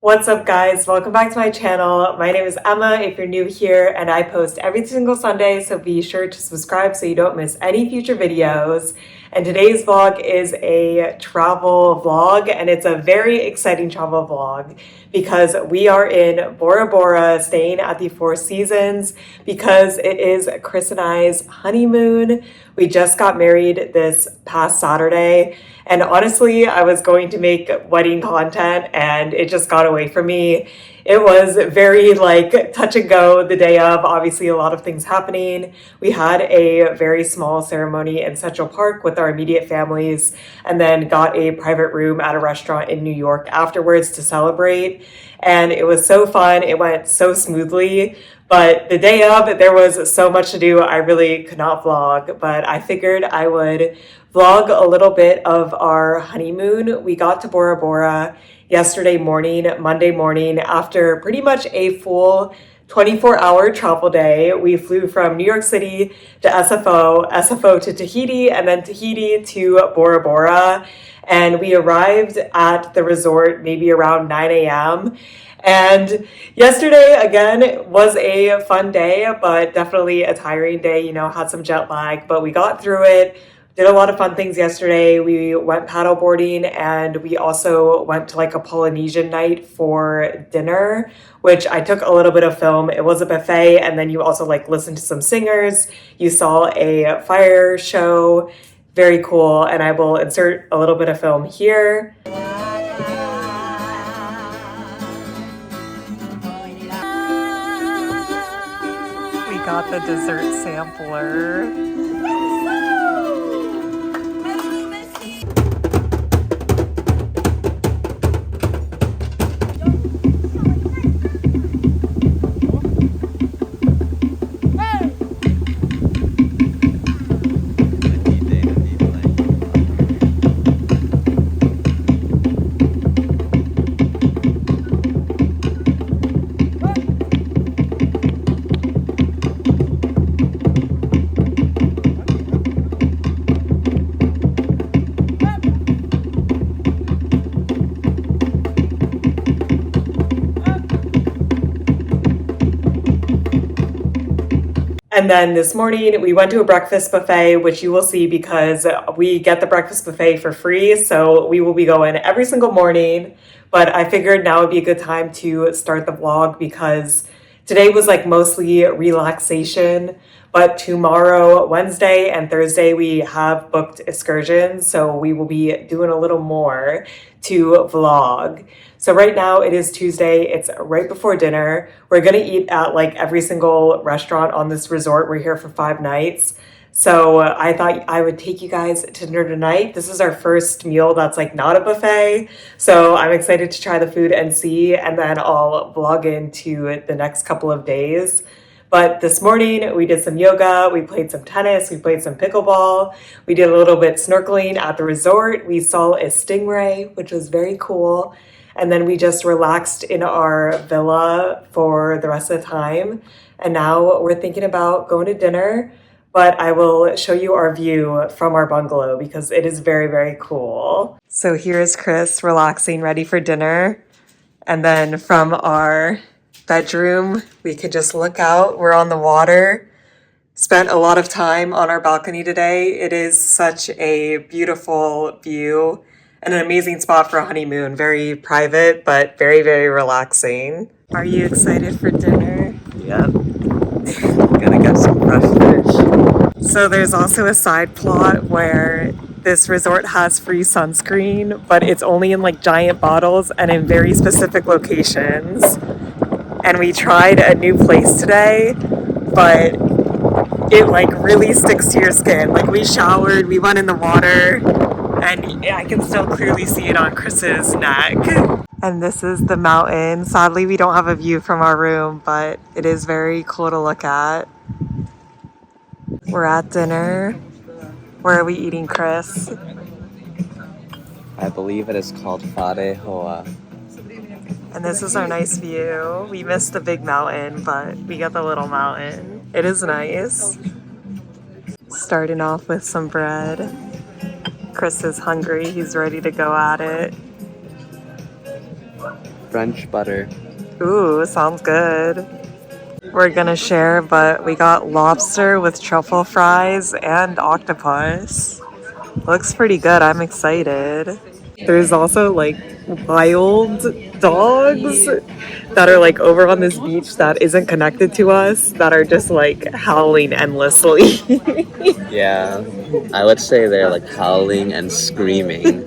What's up, guys? Welcome back to my channel. My name is Emma if you're new here, and I post every single Sunday, so be sure to subscribe so you don't miss any future videos. And today's vlog is a travel vlog, and it's a very exciting travel vlog because we are in Bora Bora staying at the Four Seasons because it is Chris and I's honeymoon. We just got married this past Saturday. And honestly, I was going to make wedding content and it just got away from me. It was very touch and go the day of, obviously a lot of things happening. We had a very small ceremony in Central Park with our immediate families and then got a private room at a restaurant in New York afterwards to celebrate. And it was so fun. It went so smoothly. But the day of, there was so much to do. I really could not vlog, but I figured I would vlog a little bit of our honeymoon. We got to Bora Bora yesterday morning, Monday morning, after pretty much a full 24-hour travel day. We flew from New York City to SFO to Tahiti, and then Tahiti to Bora Bora. And we arrived at the resort maybe around 9 a.m. And yesterday, again, was a fun day, but definitely a tiring day, had some jet lag, but we got through it. Did a lot of fun things yesterday. We went paddleboarding and we also went to a Polynesian night for dinner, which I took a little bit of film. It was a buffet, and then you also listened to some singers. You saw a fire show. Very cool. And I will insert a little bit of film here. Got the dessert sampler. And then this morning we went to a breakfast buffet, which you will see because we get the breakfast buffet for free. So we will be going every single morning. But I figured now would be a good time to start the vlog because today was mostly relaxation. But tomorrow, Wednesday and Thursday, we have booked excursions. So we will be doing a little more to vlog. So right now it is Tuesday. It's right before dinner. We're going to eat at every single restaurant on this resort. We're here for 5 nights. So I thought I would take you guys to dinner tonight. This is our first meal that's not a buffet. So I'm excited to try the food and see, and then I'll vlog into the next couple of days. But this morning we did some yoga, we played some tennis, we played some pickleball, we did a little bit snorkeling at the resort. We saw a stingray, which was very cool. And then we just relaxed in our villa for the rest of the time. And now we're thinking about going to dinner, but I will show you our view from our bungalow because it is very, very cool. So here's Chris relaxing, ready for dinner. And then from our bedroom, we could just look out. We're on the water. Spent a lot of time on our balcony today. It is such a beautiful view. And an amazing spot for a honeymoon. Very private, but very, very relaxing. Are you excited for dinner? Yep. Gonna get some fresh fish. So there's also a side plot where this resort has free sunscreen, but it's only in giant bottles and in very specific locations. And we tried a new place today, but it really sticks to your skin. We showered, we went in the water, and I can still clearly see it on Chris's neck. And this is the mountain. Sadly, we don't have a view from our room, but it is very cool to look at. We're at dinner. Where are we eating, Chris? I believe it is called Whare Hoa. And this is our nice view. We missed the big mountain, but we got the little mountain. It is nice. Starting off with some bread. Chris is hungry. He's ready to go at it. French butter. Ooh, sounds good. We're gonna share, but we got lobster with truffle fries and octopus. Looks pretty good. I'm excited. There's also like wild dogs that are like over on this beach that isn't connected to us that are just like howling endlessly. Yeah, I would say they're like howling and screaming,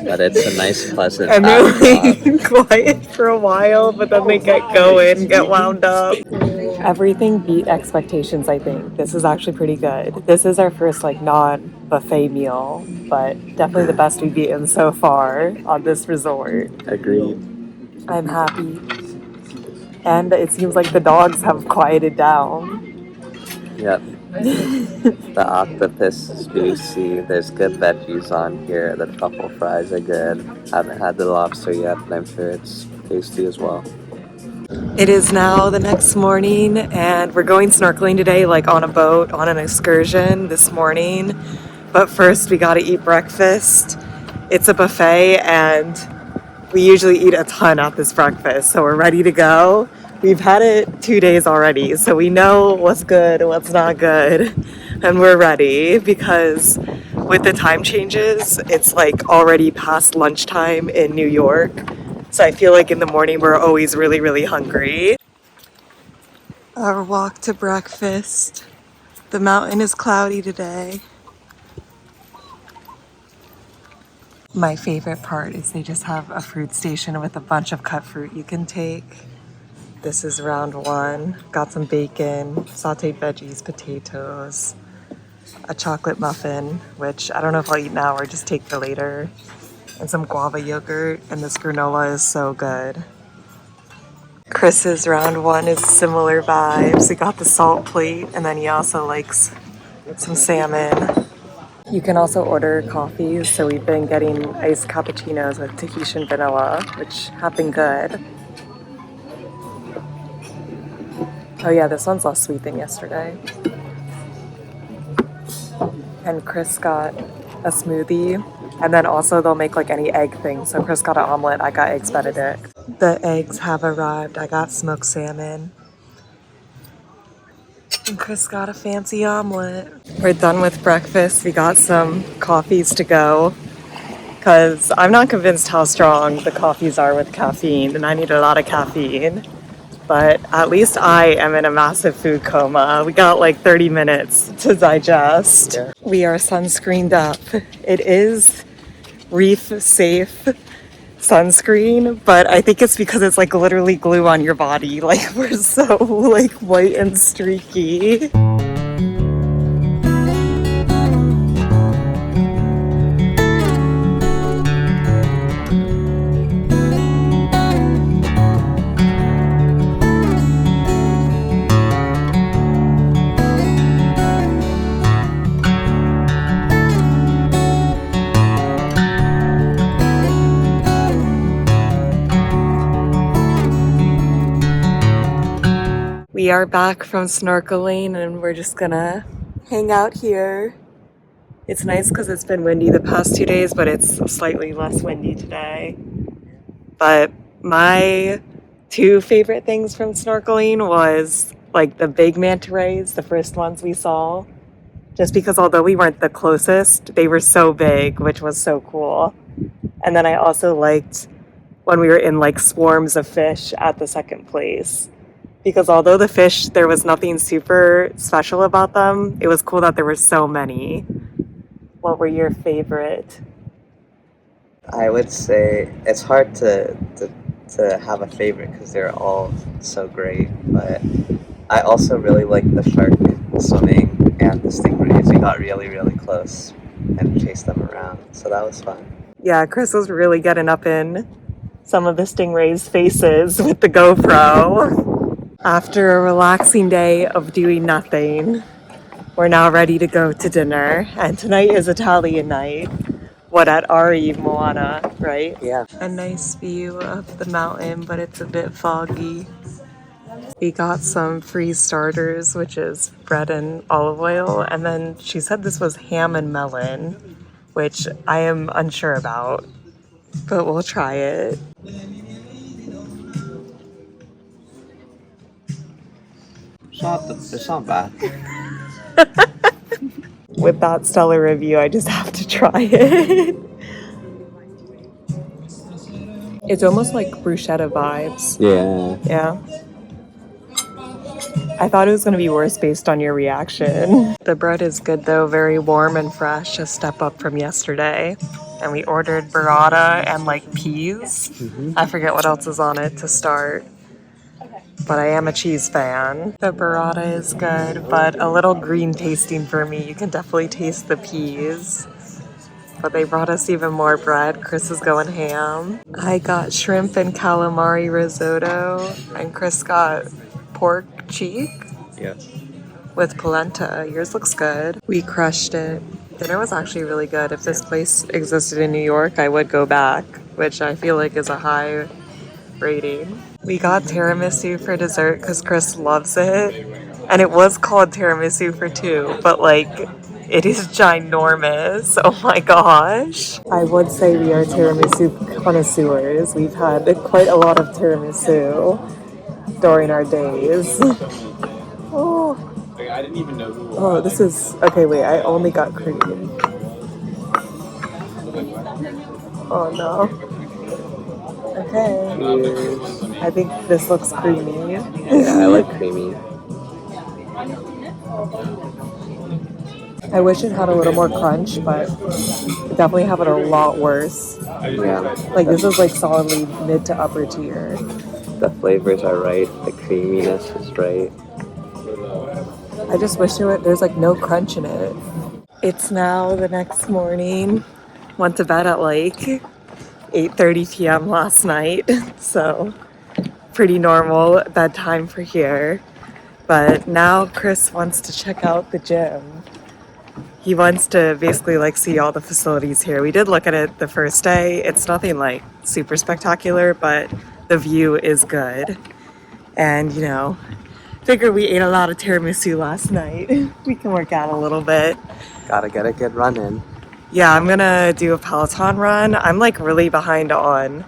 but it's a nice, pleasant And they're backdrop. like quiet for a while, but then they get going, get wound up. Everything beat expectations, I think. This is actually pretty good. This is our first like non-buffet meal, but definitely the best we've eaten so far on this resort. Agreed. I'm happy. And it seems like the dogs have quieted down. Yep. The octopus is juicy. There's good veggies on here. The truffle fries are good. Haven't had the lobster yet, but I'm sure it's tasty as well. It is now the next morning, and we're going snorkeling today, like on a boat, on an excursion this morning. But first, we gotta eat breakfast. It's a buffet, and we usually eat a ton at this breakfast, so we're ready to go. We've had it 2 days already, so we know what's good and what's not good, and we're ready because with the time changes, it's like already past lunchtime in New York. So I feel like in the morning we're always really, really hungry. Our walk to breakfast. The mountain is cloudy today. My favorite part is they just have a fruit station with a bunch of cut fruit you can take. This is round one. Got some bacon, sauteed veggies, potatoes, a chocolate muffin, which I don't know if I'll eat now or just take for later, and some guava yogurt, and this granola is so good. Chris's round one is similar vibes. He got the salt plate, and then he also likes some salmon. You can also order coffees, so we've been getting iced cappuccinos with Tahitian vanilla, which have been good. Oh yeah, this one's less sweet than yesterday. And Chris got a smoothie, and then also they'll make like any egg thing. So Chris got an omelet, I got eggs Benedict. The eggs have arrived. I got smoked salmon. And Chris got a fancy omelet. We're done with breakfast. We got some coffees to go because I'm not convinced how strong the coffees are with caffeine, and I need a lot of caffeine. But at least I am in a massive food coma. We got like 30 minutes to digest. Yeah. We are sunscreened up. It is reef safe sunscreen, but I think it's because it's like literally glue on your body. Like we're so like white and streaky. We are back from snorkeling and we're just gonna hang out here. It's nice because it's been windy the past 2 days, but it's slightly less windy today. But my two favorite things from snorkeling was like the big manta rays, the first ones we saw. Just because although we weren't the closest, they were so big, which was so cool. And then I also liked when we were in like swarms of fish at the second place. Because although the fish, there was nothing super special about them, it was cool that there were so many. What were your favorite? I would say it's hard to have a favorite because they're all so great, but I also really like the shark swimming and the stingrays. We got really, really close and chased them around, so that was fun. Yeah, Chris was really getting up in some of the stingrays' faces with the GoPro. After a relaxing day of doing nothing, we're now ready to go to dinner. And tonight is Italian night. What, at Ari Moana, right? Yeah. A nice view of the mountain, but it's a bit foggy. We got some free starters, which is bread and olive oil. And then she said this was ham and melon, which I am unsure about, but we'll try it. It's not bad. With that stellar review, I just have to try it. It's almost like bruschetta vibes. Yeah. Yeah. I thought it was going to be worse based on your reaction. The bread is good though, very warm and fresh, a step up from yesterday. And we ordered burrata and like peas. I forget what else is on it to start. But I am a cheese fan. The burrata is good, but a little green tasting for me. You can definitely taste the peas. But they brought us even more bread. Chris is going ham. I got shrimp and calamari risotto, and Chris got pork cheek Yeah. with polenta. Yours looks good. We crushed it. Dinner was actually really good. If this place existed in New York, I would go back, which I feel like is a high rating. We got tiramisu for dessert because Chris loves it. And it was called tiramisu for two, but like, it is ginormous. Oh my gosh. I would say we are tiramisu connoisseurs. We've had quite a lot of tiramisu during our days. Oh, I didn't even know who. oh, this is, okay, wait, I only got cream. Oh no. Okay. I think this looks creamy. Yeah, I like creamy. I wish it had a little more crunch, but it definitely have it a lot worse. Yeah. Like this is like solidly mid to upper tier. The flavors are right. The creaminess is right. I just wish there's like no crunch in it. It's now the next morning. Went to bed at like 8:30 p.m. last night, so pretty normal bedtime for here. But now Chris wants to check out the gym. He wants to basically like see all the facilities here. We did look at it the first day. It's nothing like super spectacular, but the view is good. And you know, figure we ate a lot of tiramisu last night. We can work out a little bit. Gotta get a good run in. Yeah, I'm gonna do a Peloton run. I'm like really behind on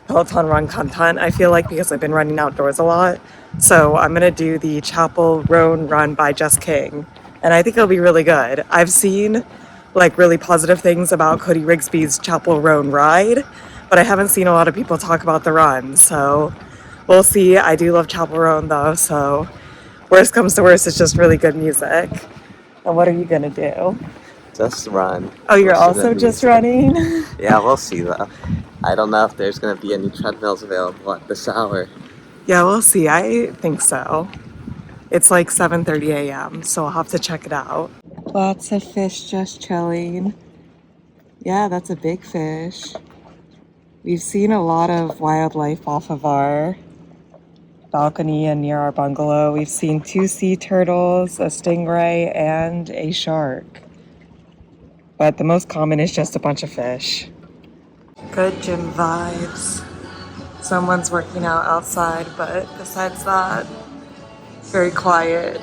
Peloton run content, I feel like, because I've been running outdoors a lot. So I'm gonna do the Chapel Roan run by Jess King. And I think it'll be really good. I've seen like really positive things about Cody Rigsby's Chapel Roan ride, but I haven't seen a lot of people talk about the run. So we'll see. I do love Chapel Roan though, so worst comes to worst, it's just really good music. And what are you gonna do? Just run. Oh, you're Listen to also just music. running? Yeah, we'll see though. I don't know if there's gonna be any treadmills available at this hour. Yeah, we'll see. I think so. It's like 7:30 a.m., so I'll have to check it out. Lots of fish just chilling. Yeah, that's a big fish. We've seen a lot of wildlife off of our balcony and near our bungalow. We've seen 2 sea turtles, a stingray, and a shark. But the most common is just a bunch of fish. Good gym vibes. Someone's working out outside, but besides that, very quiet.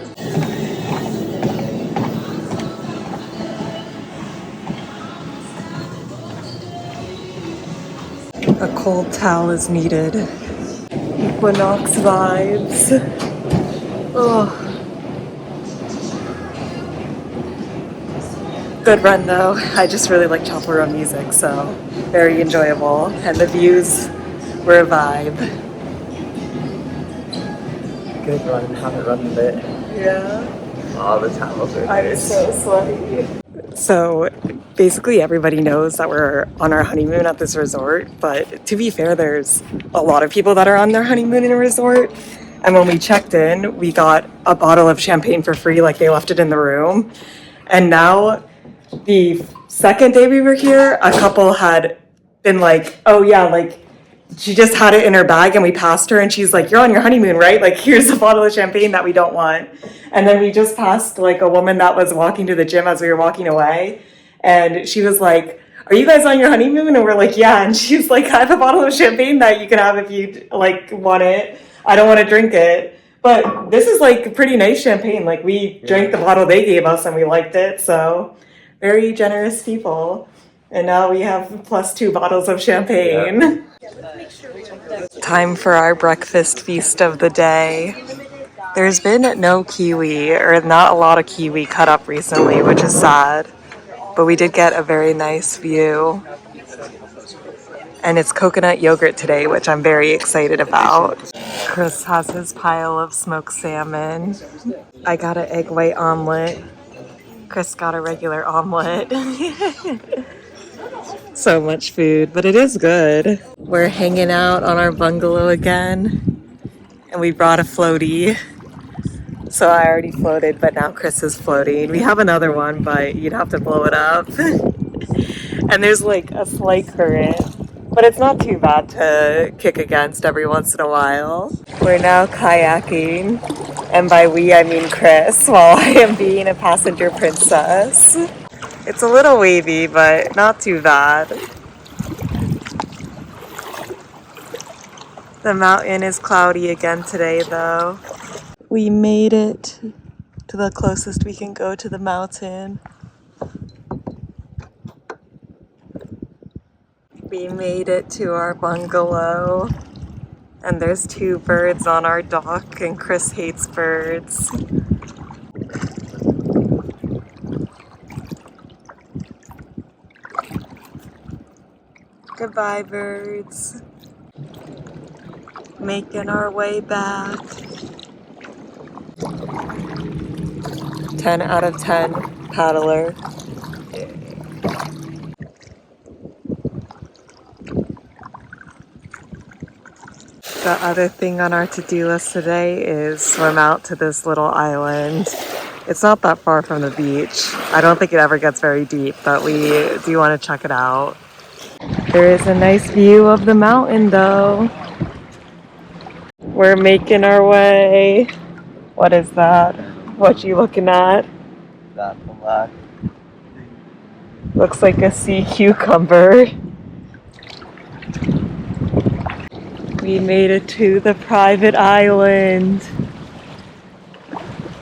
A cold towel is needed. Equinox vibes. Oh. Good run though. I just really like Chapel Roan music, so very enjoyable. And the views were a vibe. Good run. Haven't run a bit. Yeah. All the towels are I'm so sweaty. So basically everybody knows that we're on our honeymoon at this resort, but to be fair, there's a lot of people that are on their honeymoon in a resort. And when we checked in, we got a bottle of champagne for free, like they left it in the room. And now the second day we were here, a couple had been like, oh yeah, like she just had it in her bag and we passed her and she's like, you're on your honeymoon, right? Like here's a bottle of champagne that we don't want. And then we just passed like a woman that was walking to the gym as we were walking away. And she was like, are you guys on your honeymoon? And we're like, yeah. And she's like, I have a bottle of champagne that you can have if you like want it. I don't want to drink it. But this is like pretty nice champagne. Like we drank the bottle they gave us and we liked it. So very generous people. And now we have +2 bottles of champagne. Time for our breakfast feast of the day. There's been no kiwi, or not a lot of kiwi cut up recently, which is sad. But we did get a very nice view. And it's coconut yogurt today, which I'm very excited about. Chris has his pile of smoked salmon. I got an egg white omelet. Chris got a regular omelet. So much food, but it is good. We're hanging out on our bungalow again, and we brought a floaty. So I already floated, but now Chris is floating. We have another one, but you'd have to blow it up. And there's like a slight current, but it's not too bad to kick against every once in a while. We're now kayaking, and by we I mean Chris, while I am being a passenger princess. It's a little wavy, but not too bad. The mountain is cloudy again today, though. We made it to the closest we can go to the mountain. We made it to our bungalow, and there's 2 birds on our dock, and Chris hates birds. Goodbye, birds. Making our way back. 10 out of 10 paddler. The other thing on our to-do list today is swim out to this little island. It's not that far from the beach. I don't think it ever gets very deep, but we do want to check it out. There is a nice view of the mountain, though. We're making our way. What is that? What you looking at? That black. Looks like a sea cucumber. We made it to the private island.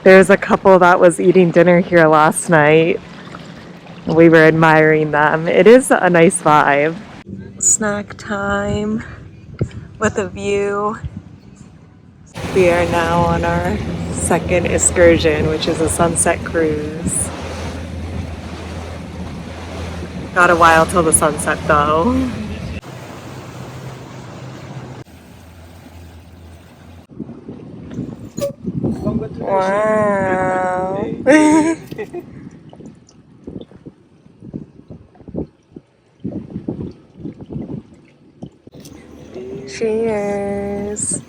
There's a couple that was eating dinner here last night. We were admiring them. It is a nice vibe. Snack time with a view. We are now on our second excursion, which is a sunset cruise. Got a while till the sunset though. Wow. Cheers.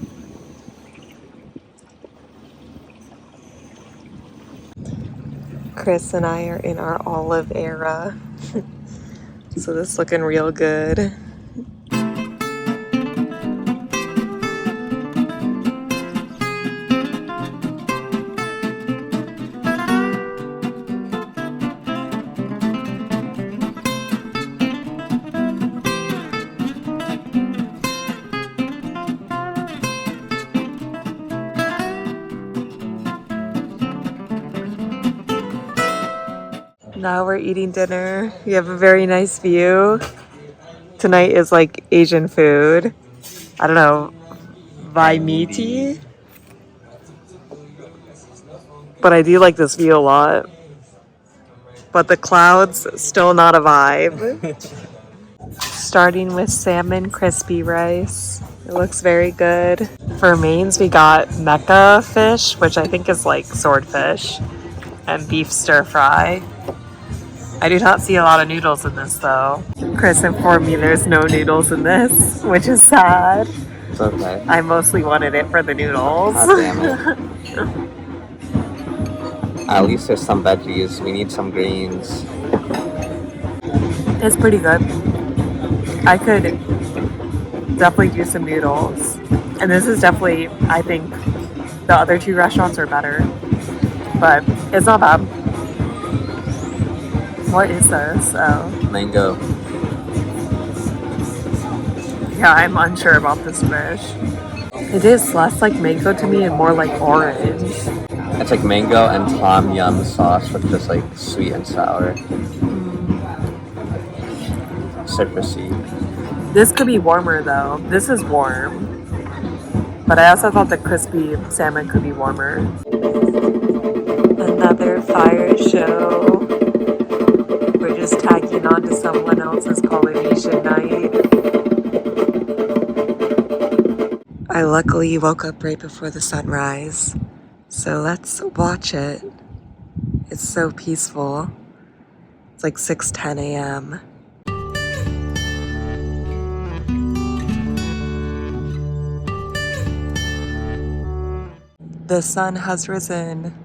Chris and I are in our olive era. So this is looking real good. Now we're eating dinner. We have a very nice view. Tonight is like Asian food. I don't know, vaimiti? But I do like this view a lot. But the clouds, still not a vibe. Starting with salmon crispy rice. It looks very good. For mains, we got mecca fish, which I think is like swordfish, and beef stir fry. I do not see a lot of noodles in this though. Chris informed me there's no noodles in this, which is sad. It's okay. I mostly wanted it for the noodles. God damn it. At least there's some veggies. We need some greens. It's pretty good. I could definitely do some noodles. And this is definitely, I think, the other 2 restaurants are better. But it's not bad. What is this? Oh. Mango. Yeah, I'm unsure about this fish. It is less like mango to me and more like orange. It's like mango and tom yum sauce with just like sweet and sour. Citrusy. This could be warmer though. This is warm. but I also thought the crispy salmon could be warmer. Another fire show. We're just tagging on to someone else's Polynesian night. I luckily woke up right before the sunrise, so let's watch it. It's so peaceful. It's like 6:10 a.m. The sun has risen.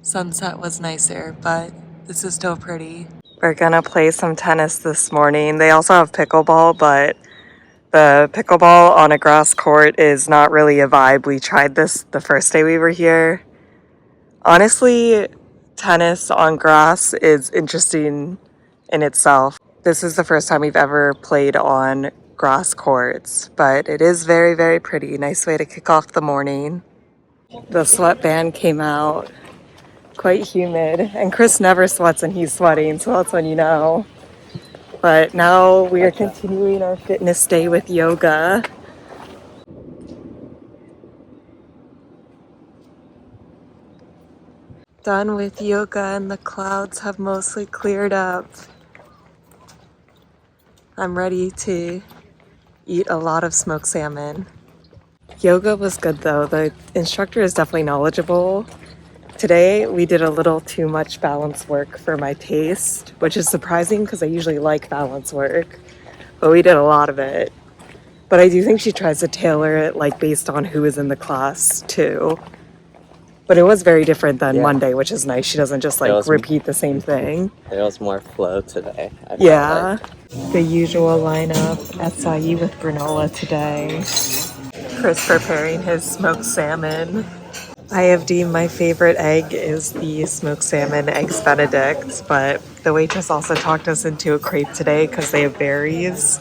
Sunset was nicer, but this is still pretty. We're gonna play some tennis this morning. They also have pickleball, but the pickleball on a grass court is not really a vibe. We tried this the first day we were here. Honestly, tennis on grass is interesting in itself. This is the first time we've ever played on grass courts, but it is very, very pretty. Nice way to kick off the morning. The sweatband came out, quite humid, and Chris never sweats and he's sweating, so that's when you know. But now we are continuing our fitness day with yoga. Done with yoga and the clouds have mostly cleared up. I'm ready to eat a lot of smoked salmon. Yoga was good though. The instructor is definitely knowledgeable. Today we did a little too much balance work for my taste, which is surprising because I usually like balance work, but we did a lot of it. But I do think she tries to tailor it like based on who is in the class too. But it was very different than Monday, which is nice. She doesn't just like repeat the same thing. There was more flow today. Yeah. The usual lineup, acai with granola today. Chris preparing his smoked salmon. I have deemed my favorite egg is the smoked salmon eggs Benedict, but the waitress also talked us into a crepe today because they have berries.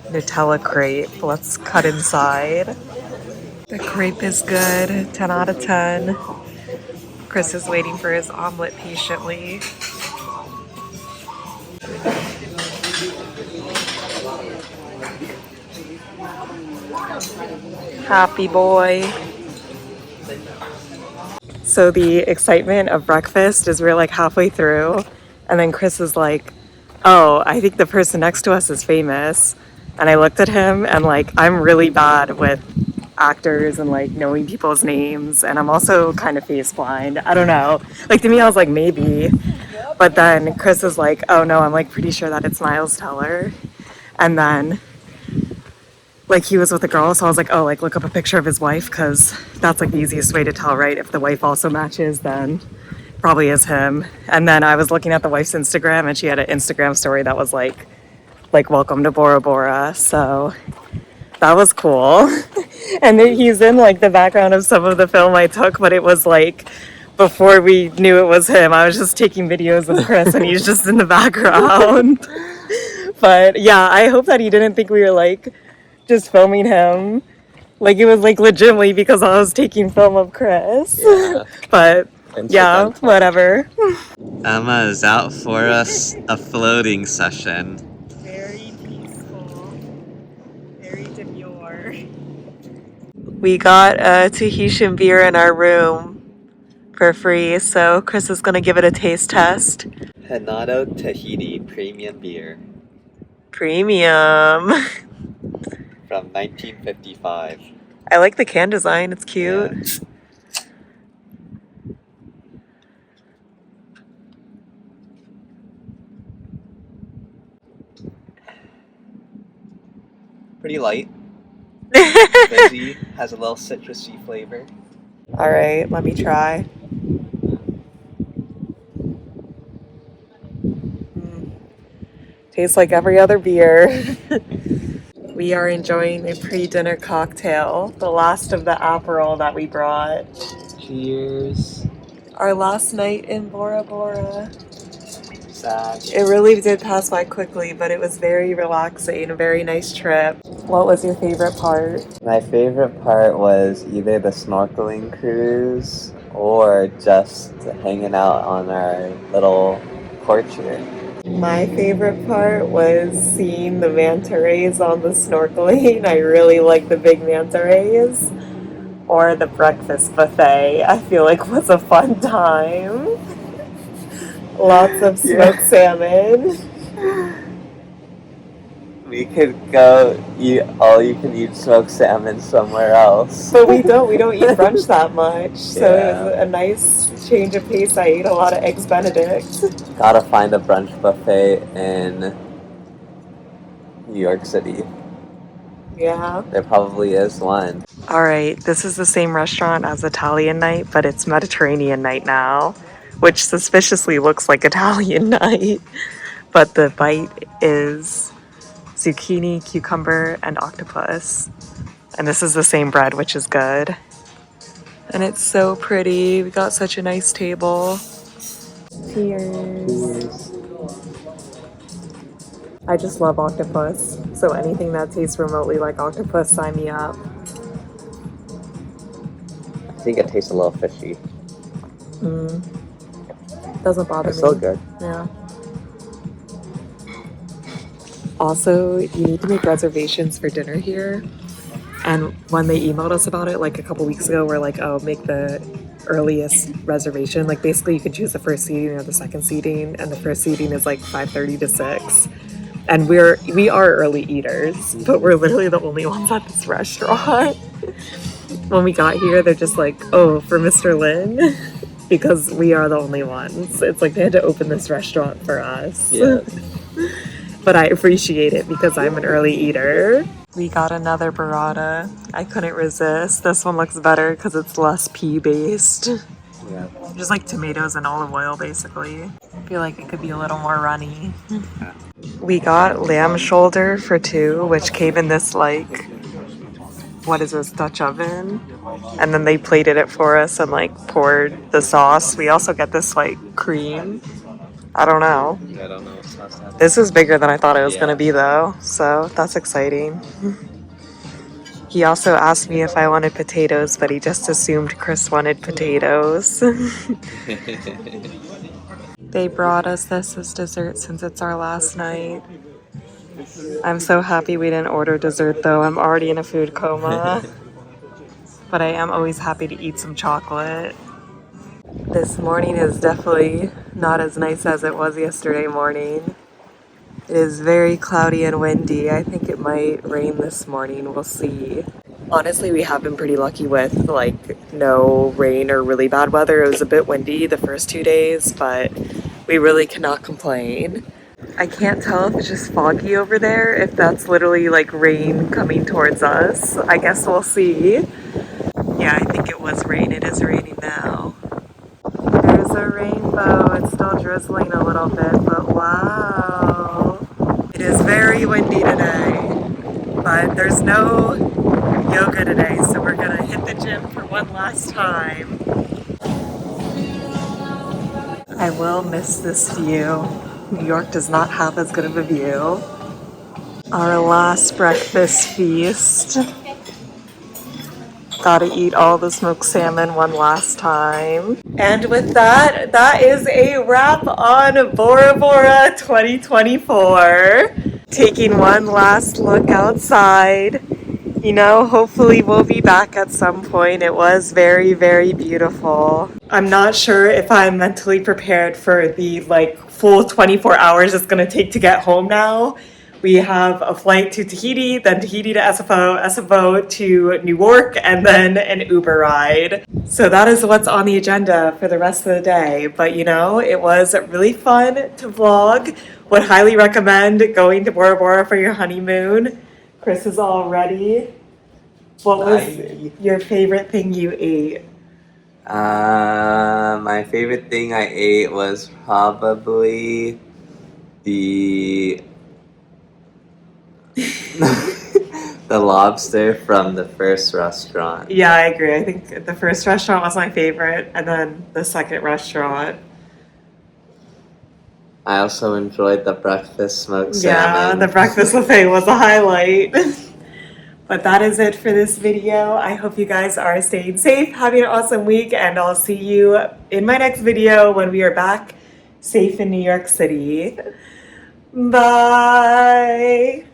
Nutella crepe. Let's cut inside. The crepe is good, 10 out of 10. Chris is waiting for his omelet patiently. Happy boy. So the excitement of breakfast is we're like halfway through, and then Chris is like, oh, I think the person next to us is famous. And I looked at him and like, I'm really bad with actors and like knowing people's names, and I'm also kind of face blind. I don't know. Like to me, I was like, maybe. But then Chris is like, oh no, I'm like pretty sure that it's Miles Teller. And then like he was with a girl, so I was like, oh, like look up a picture of his wife, because that's like the easiest way to tell, right? If the wife also matches, then probably is him. And then I was looking at the wife's Instagram, and she had an Instagram story that was like welcome to Bora Bora. So that was cool. And then he's in like the background of some of the film I took, but it was like before we knew it was him. I was just taking videos of Chris and he's just in the background. But yeah, I hope that he didn't think we were like just filming him. Like it was like legitimately because I was taking film of Chris. Yeah. But yeah, whatever. Emma is out for a floating session. Very peaceful. Very demure. We got a Tahitian beer in our room for free, so Chris is gonna give it a taste test. Hinado Tahiti Premium Beer. Premium. From 1955. I like the can design, it's cute. Yeah. Pretty light. Fizzy, has a little citrusy flavor. All right, let me try. Tastes like every other beer. We are enjoying a pre-dinner cocktail, the last of the apparel that we brought. Cheers. Our last night in Bora Bora. Sad. It really did pass by quickly, but it was very relaxing, a very nice trip. What was your favorite part? My favorite part was either the snorkeling cruise or just hanging out on our little porch here. My favorite part was seeing the manta rays on the snorkeling. I really like the big manta rays. Or the breakfast buffet, I feel like was a fun time. Lots of smoked Yeah. salmon. We could go eat all you can eat smoked salmon somewhere else. But we don't eat brunch that much. So it Yeah. was a nice change of pace. I ate a lot of Eggs Benedict. Gotta find a brunch buffet in New York City. Yeah. There probably is one. All right, this is the same restaurant as Italian night, but it's Mediterranean night now, which suspiciously looks like Italian night. But the bite is zucchini, cucumber, and octopus. And this is the same bread, which is good. And it's so pretty. We got such a nice table. Cheers. I just love octopus. So anything that tastes remotely like octopus, sign me up. I think it tastes a little fishy. Doesn't bother It's me. so good. Yeah. Also, you need to make reservations for dinner here. And when they emailed us about it, like a couple weeks ago, we're like, oh, make the earliest reservation. Like basically you can choose the first seating or the second seating, and the first seating is like 5:30 to 6. And we are early eaters, but we're literally the only ones at this restaurant. When we got here, they're just like, oh, for Mr. Lin, because we are the only ones. It's like they had to open this restaurant for us. Yeah. But I appreciate it because I'm an early eater. We got another burrata. I couldn't resist. This one looks better because it's less pea based. Yeah. Just like tomatoes and olive oil, basically. I feel like it could be a little more runny. We got lamb shoulder for 2, which came in this like, what is this, Dutch oven? And then they plated it for us and like poured the sauce. We also get this like cream. I don't know. I don't know what sauce that is. This is bigger than I thought it was Yeah. going to be though, so that's exciting. He also asked me if I wanted potatoes, but he just assumed Chris wanted potatoes. They brought us this as dessert since it's our last night. I'm so happy we didn't order dessert though. I'm already in a food coma. But I am always happy to eat some chocolate. This morning is definitely not as nice as it was yesterday morning. It is very cloudy and windy. I think it might rain this morning. We'll see. Honestly, we have been pretty lucky with like no rain or really bad weather. It was a bit windy the first 2 days, but we really cannot complain. I can't tell if it's just foggy over there, if that's literally like rain coming towards us. I guess we'll see. Yeah, I think it was rain. It is raining now. There's a rainbow. It's still drizzling a little bit, but wow. It is very windy today, but there's no yoga today, so we're gonna hit the gym for one last time. I will miss this view. New York does not have as good of a view. Our last breakfast feast. Gotta eat all the smoked salmon one last time. And with that, that is a wrap on Bora Bora 2024. Taking one last look outside. You know, hopefully we'll be back at some point. It was very, very beautiful. I'm not sure if I'm mentally prepared for the like full 24 hours it's gonna take to get home now. We have a flight to Tahiti, then Tahiti to SFO, SFO to New York, and then an Uber ride. So that is what's on the agenda for the rest of the day. But you know, it was really fun to vlog. Would highly recommend going to Bora Bora for your honeymoon. Chris is all ready. What was your favorite thing you ate? My favorite thing I ate was probably the the lobster from the first restaurant. Yeah, I agree. I think the first restaurant was my favorite, and then the second restaurant. I also enjoyed the breakfast smoked Yeah, salmon. the breakfast buffet was a highlight. But that is it for this video. I hope you guys are staying safe, having an awesome week, and I'll see you in my next video when we are back safe in New York City. Bye.